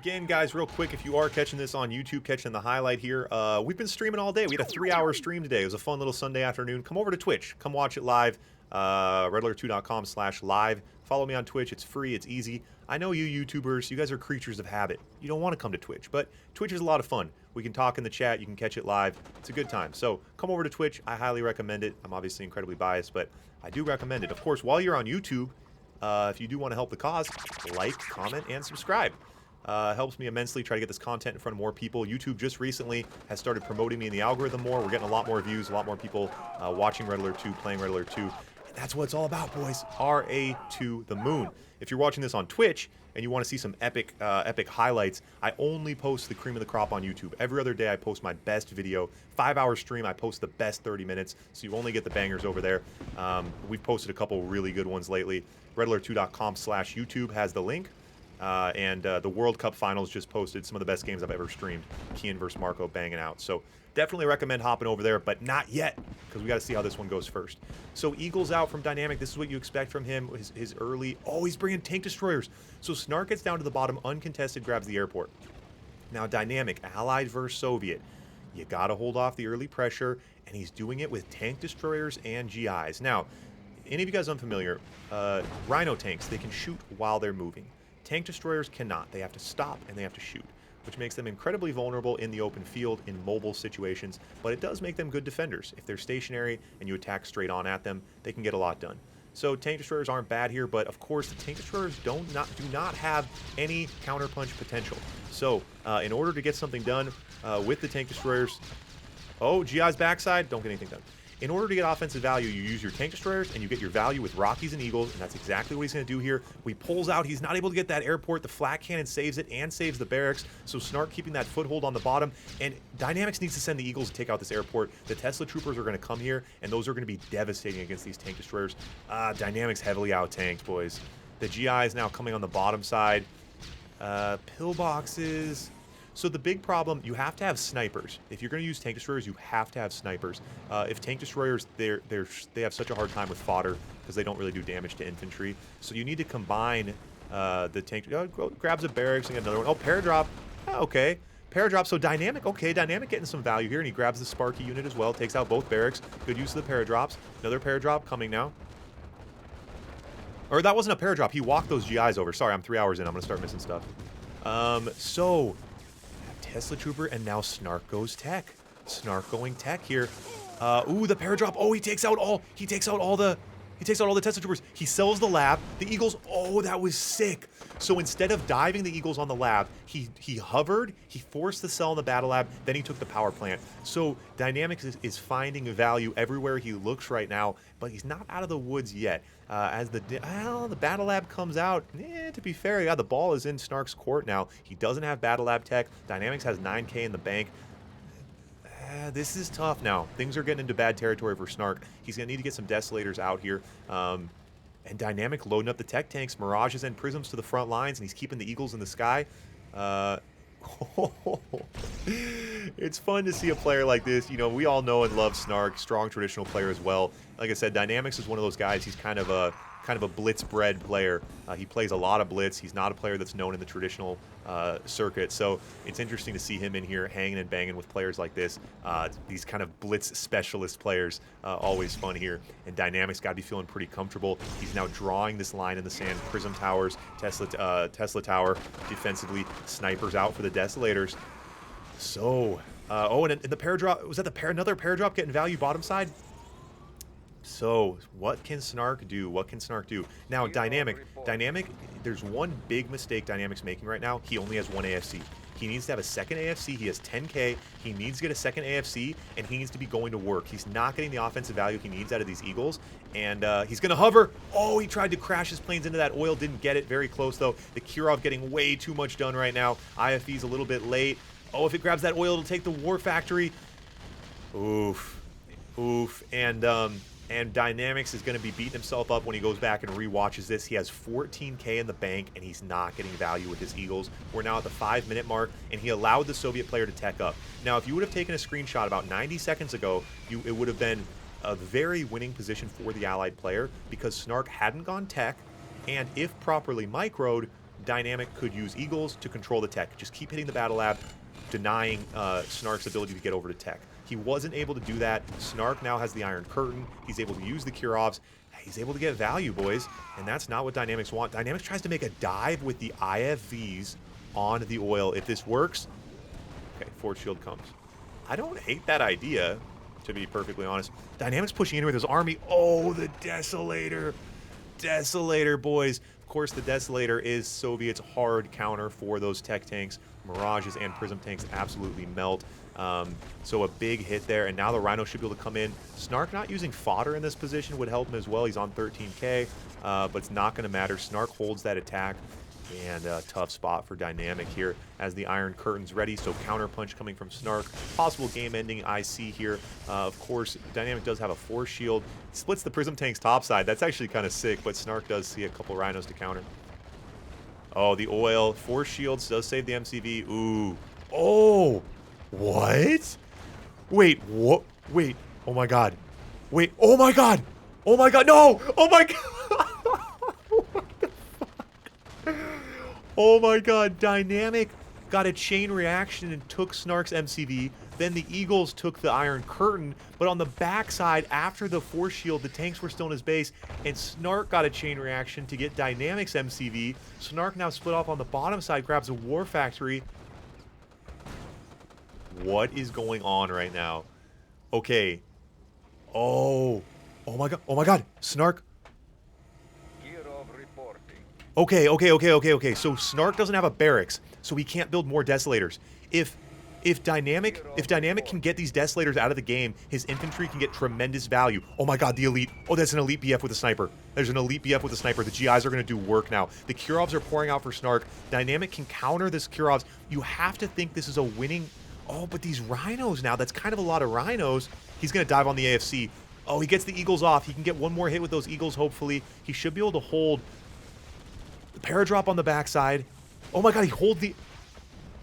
again, guys, real quick, if you are catching this on YouTube, catching the highlight here, we've been streaming all day. We had a 3-hour stream today. It was a fun little Sunday afternoon. Come over to Twitch. Come watch it live. redalert2.com/live. Follow me on Twitch. It's free. It's easy. I know you YouTubers, you guys are creatures of habit. You don't want to come to Twitch, but Twitch is a lot of fun. We can talk in the chat. You can catch it live. It's a good time. So come over to Twitch. I highly recommend it. I'm obviously incredibly biased, but I do recommend it. Of course, while you're on YouTube, if you do want to help the cause, like, comment, and subscribe. Helps me immensely try to get this content in front of more people. YouTube just recently has started promoting me in the algorithm more. We're getting a lot more views, a lot more people watching Red Alert 2, playing Red Alert 2. And that's what it's all about, boys. RA to the moon. If you're watching this on Twitch and you want to see some epic highlights, I only post the cream of the crop on YouTube. Every other day I post my best video. 5-hour stream, I post the best 30 minutes, so you only get the bangers over there. We've posted a couple really good ones lately. redalert2.com/YouTube has the link. The World Cup Finals just posted some of the best games I've ever streamed. Kian versus Marco banging out. So definitely recommend hopping over there, but not yet, because we got to see how this one goes first. So Eagles out from Dynamic. This is what you expect from him. His early... Oh, he's bringing tank destroyers. So Snark gets down to the bottom, uncontested, grabs the airport. Now Dynamic, Allied versus Soviet. You got to hold off the early pressure, and he's doing it with tank destroyers and GIs. Now, any of you guys unfamiliar, Rhino tanks, they can shoot while they're moving. Tank destroyers cannot. They have to stop and they have to shoot, which makes them incredibly vulnerable in the open field in mobile situations, but it does make them good defenders. If they're stationary and you attack straight on at them, they can get a lot done. So tank destroyers aren't bad here, but of course the tank destroyers do not have any counterpunch potential. So in order to get something done with the tank destroyers, oh, GI's backside, don't get anything done. In order to get offensive value, you use your tank destroyers, and you get your value with Rockies and Eagles, and that's exactly what he's going to do here. He pulls out. He's not able to get that airport. The flat cannon saves it and saves the barracks, so Snark keeping that foothold on the bottom. And Dynamics needs to send the Eagles to take out this airport. The Tesla Troopers are going to come here, and those are going to be devastating against these tank destroyers. Dynamics heavily out-tanked, boys. The GI is now coming on the bottom side. Pillboxes... So the big problem, you have to have snipers. If you're going to use tank destroyers, you have to have snipers. If tank destroyers, they have such a hard time with fodder because they don't really do damage to infantry. So you need to combine the tank. Grabs a barracks and get another one. Oh, paradrop. Okay. Paradrop. So Dynamic. Okay, Dynamic getting some value here, and he grabs the Sparky unit as well. Takes out both barracks. Good use of the paradrops. Another paradrop coming now. Or that wasn't a paradrop. He walked those GIs over. Sorry, I'm 3 hours in. I'm going to start missing stuff. So... Tesla Trooper, and now Snark goes tech. Snark going tech here. Ooh, the paradrop. Oh, he takes out all the Tesla Troopers. He sells the lab. The Eagles, oh, that was sick. So instead of diving the Eagles on the lab, he hovered, he forced the cell in the battle lab, then he took the power plant. So Dynamics is finding value everywhere he looks right now, but he's not out of the woods yet. As the battle lab comes out, to be fair, yeah, the ball is in Snark's court now. He doesn't have battle lab tech. Dynamics has 9K in the bank. This is tough now. Things are getting into bad territory for Snark. He's going to need to get some Desolators out here. And Dynamic loading up the tech tanks. Mirages and Prisms to the front lines, and he's keeping the Eagles in the sky. It's fun to see a player like this. You know, we all know and love Snark. Strong traditional player as well. Like I said, Dynamics is one of those guys. He's kind of a blitz-bred player. He plays a lot of blitz. He's not a player that's known in the traditional circuit. So it's interesting to see him in here hanging and banging with players like this. These kind of blitz specialist players, always fun here. And Dynamics got to be feeling pretty comfortable. He's now drawing this line in the sand. Prism towers, Tesla tower defensively. Snipers out for the Desolators. So, oh, and the paradrop, was that another paradrop getting value bottom side? So, what can Snark do? What can Snark do? Now, Dynamic, there's one big mistake Dynamic's making right now. He only has one AFC. He needs to have a second AFC. He has 10K. He needs to get a second AFC, and he needs to be going to work. He's not getting the offensive value he needs out of these Eagles, and he's going to hover. Oh, he tried to crash his planes into that oil. Didn't get it. Very close, though. The Kirov getting way too much done right now. IFE's a little bit late. Oh, if it grabs that oil, it'll take the War Factory. Oof. Oof. And Dynamics is going to be beating himself up when he goes back and re-watches this. He has 14K in the bank, and he's not getting value with his Eagles. We're now at the 5-minute mark, and he allowed the Soviet player to tech up. Now, if you would have taken a screenshot about 90 seconds ago, it would have been a very winning position for the Allied player because Snark hadn't gone tech, and if properly microed, Dynamic could use Eagles to control the tech. Just keep hitting the Battle Lab, denying Snark's ability to get over to tech. He wasn't able to do that. Snark now has the Iron Curtain. He's able to use the Kurovs. He's able to get value, boys, and that's not what Dynamics want. Dynamics tries to make a dive with the IFVs on the oil. If this works, okay, Force Shield comes. I don't hate that idea, to be perfectly honest. Dynamics pushing in with his army. Oh, the Desolator. Desolator, boys. Of course, the Desolator is Soviet's hard counter for those tech tanks. Mirages and Prism tanks absolutely melt. So a big hit there, and now the Rhino should be able to come in. Snark not using fodder in this position would help him as well. He's on 13k, but it's not going to matter. Snark holds that attack, and a tough spot for Dynamic here as the Iron Curtain's ready. So counter punch coming from Snark. Possible game-ending IC here. Of course, Dynamic does have a Force Shield. Splits the Prism tank's topside. That's actually kind of sick, but Snark does see a couple Rhinos to counter. Oh, the oil. Force Shields does save the MCV. Ooh. Oh! What? Wait, what? Wait, oh my god. Wait, oh my god! Oh my god, no! Oh my god! What the fuck? Oh my god, Dynamic got a chain reaction and took Snark's MCV. Then the Eagles took the Iron Curtain, but on the backside, after the Force Shield, the tanks were still in his base, and Snark got a chain reaction to get Dynamic's MCV. Snark now split off on the bottom side, grabs a War Factory. What is going on right now? Okay. Oh my god. Oh my god. Snark. Okay. So Snark doesn't have a barracks, so he can't build more Desolators. If Dynamic can get these Desolators out of the game, his infantry can get tremendous value. Oh my god, the elite. Oh, that's an elite BF with a sniper. There's an elite BF with a sniper. The GIs are going to do work now. The Kurovs are pouring out for Snark. Dynamic can counter this Kurovs. You have to think this is a winning... Oh, but these Rhinos now, that's kind of a lot of Rhinos. He's going to dive on the AFC. Oh, he gets the Eagles off. He can get one more hit with those Eagles, hopefully. He should be able to hold the Paradrop on the backside. Oh my god, he held the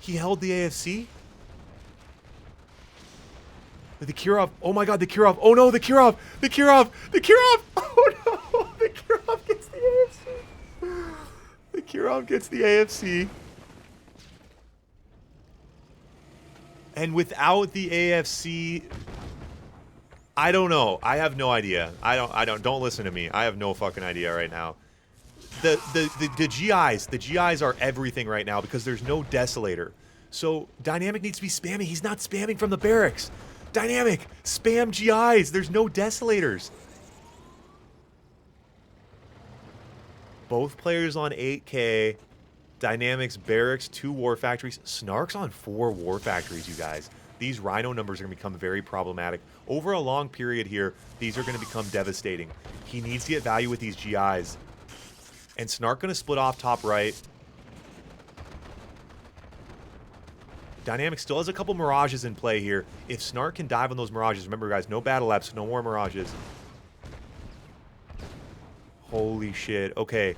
AFC? The Kurov. Oh my god, the Kurov. Oh no, the Kurov. The Kurov. The Kurov. Oh no, the Kurov gets the AFC. The Kurov gets the AFC. And without the AFC, I don't know. I have no idea. Don't listen to me. I have no fucking idea right now. The GIs are everything right now because there's no Desolator. So Dynamic needs to be spamming. He's not spamming from the barracks. Dynamic, spam GIs. There's no Desolators. Both players on 8k. Dynamics, Barracks, 2 War Factories. Snark's on 4 War Factories, you guys. These Rhino numbers are going to become very problematic. Over a long period here, these are going to become devastating. He needs to get value with these GIs. And Snark going to split off top right. Dynamic still has a couple Mirages in play here. If Snark can dive on those Mirages, remember guys, no Battle Labs, so no more Mirages. Holy shit. Okay.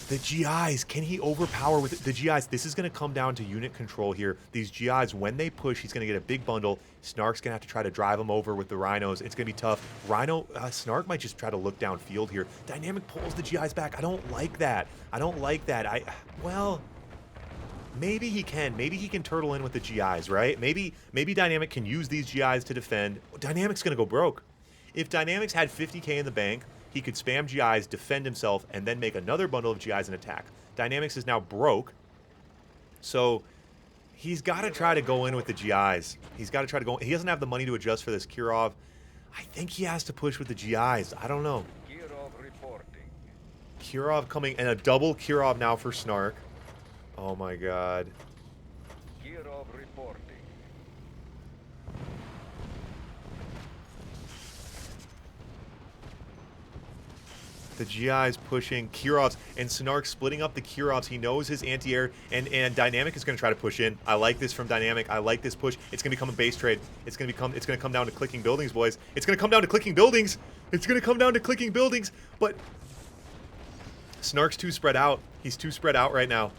The GIs, can he overpower with it? The GIs? This is going to come down to unit control here. These GIs, when they push, he's going to get a big bundle. Snark's going to have to try to drive him over with the Rhinos. It's going to be tough. Snark might just try to look downfield here. Dynamic pulls the GIs back. I don't like that. Well, maybe he can. Maybe he can turtle in with the GIs, right? Maybe Dynamic can use these GIs to defend. Dynamic's going to go broke. If Dynamics had 50k in the bank, he could spam GIs, defend himself, and then make another bundle of GIs and attack. Dynamics is now broke, so he's got to try to go in with the GIs. He's got to try to go. He doesn't have the money to adjust for this Kurov. I think he has to push with the GIs. I don't know. Kurov coming, and a double Kurov now for Snark. Oh my god. The GI's pushing Kurovs, and Snark splitting up the Kurovs. He knows his anti-air, and Dynamic is going to try to push in. I like this from Dynamic. I like this push. It's going to become a base trade. It's going to come down to clicking buildings, boys. It's going to come down to clicking buildings. It's going to come down to clicking buildings. But Snark's too spread out. He's too spread out right now.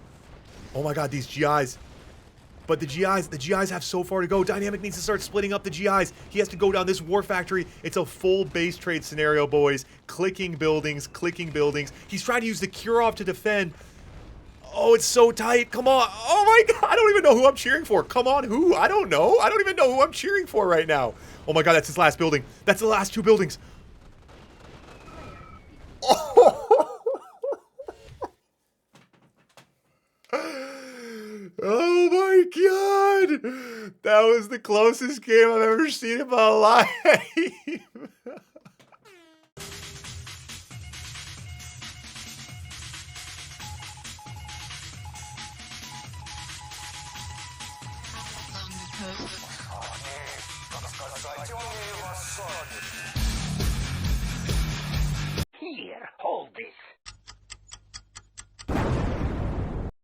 Oh my god, these GIs. But the GIs have so far to go. Dynamic needs to start splitting up the GIs. He has to go down this War Factory. It's a full base trade scenario, boys. Clicking buildings, clicking buildings. He's trying to use the Kurov to defend. Oh, it's so tight. Come on. Oh my God. I don't even know who I'm cheering for. Come on, who? I don't know. I don't even know who I'm cheering for right now. Oh my God, that's his last building. That's the last 2 buildings. Oh, oh my God. That was the closest game I've ever seen in my life. Perfect.